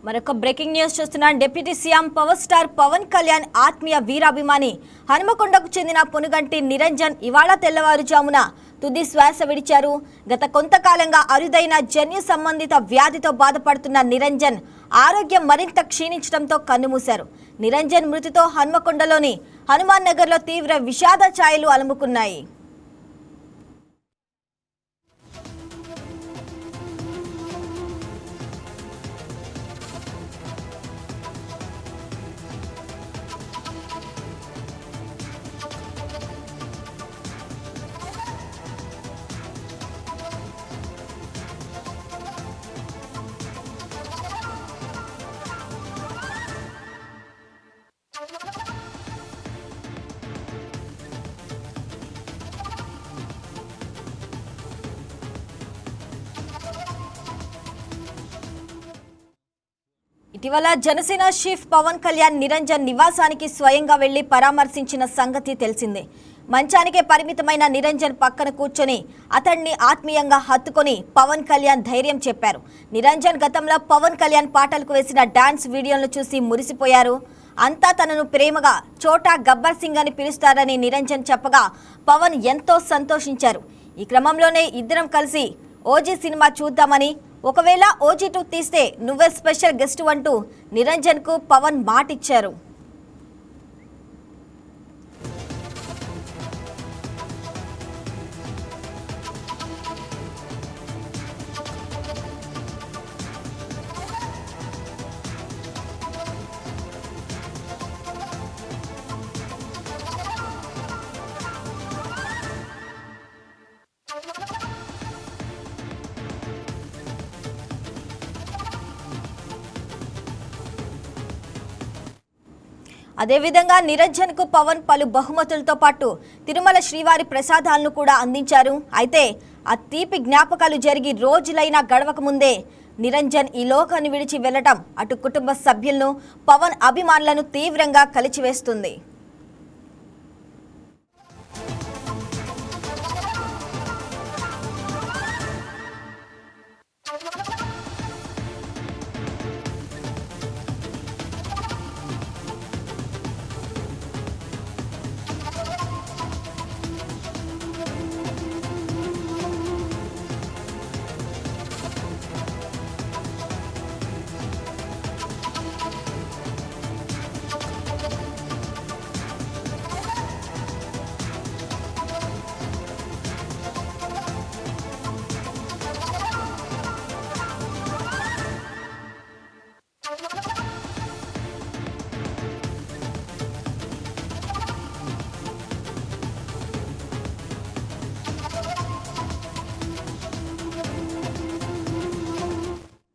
మరొక breaking news చూస్తున్నాం. Deputy CM power star Pawan Kalyan ఆత్మీయ వీరాభిమాని హనుమకొండకు చెందిన పొనుగంటి నిరంజన్ ఇవాళ తెల్లవారుజామున తుది శ్వాస విడిచారు. గత కొంతకాలంగా అరుదైన జన్యు సంబంధిత వ్యాధితో బాధపడుతున్న నిరంజన్ ఆరోగ్యం మరింత క్షీణించడంతో కన్నుమూశారు. నిరంజన్ మృతితో హనుమకొండలోని హనుమాన్ నగర్లో తీవ్ర విషాద ఛాయలు అలుముకున్నాయి. ఇటీవల జనసేన చీఫ్ పవన్ కళ్యాణ్ నిరంజన్ నివాసానికి స్వయంగా వెళ్లి పరామర్శించిన సంగతి తెలిసిందే. మంచానికే పరిమితమైన నిరంజన్ పక్కన కూర్చొని అతన్ని ఆత్మీయంగా హత్తుకొని పవన్ కళ్యాణ్ ధైర్యం చెప్పారు. నిరంజన్ గతంలో పవన్ కళ్యాణ్ పాటలకు వేసిన డాన్స్ వీడియోలను చూసి మురిసిపోయారు. అంతా తనను ప్రేమగా చోటా గబ్బర్ సింగ్ అని పిలుస్తారని నిరంజన్ చెప్పగా పవన్ ఎంతో సంతోషించారు. ఈ క్రమంలోనే ఇద్దరం కలిసి ఓజీ సినిమా చూద్దామని, ఒకవేళ ఓజీ2 తీస్తే నువ్వే స్పెషల్ గెస్ట్ అంటూ నిరంజన్ కు పవన్ మాటిచ్చారు. అదేవిధంగా నిరంజన్ కు పవన్ పలు బహుమతులతో పాటు తిరుమల శ్రీవారి ప్రసాదాలను కూడా అందించారు. అయితే ఆ తీపి జ్ఞాపకాలు జరిగి రోజులైనా గడవక ముందే నిరంజన్ ఈ లోకాన్ని విడిచి వెళ్లటం అటు కుటుంబ సభ్యులను, పవన్ అభిమానులను తీవ్రంగా కలిచివేస్తుంది.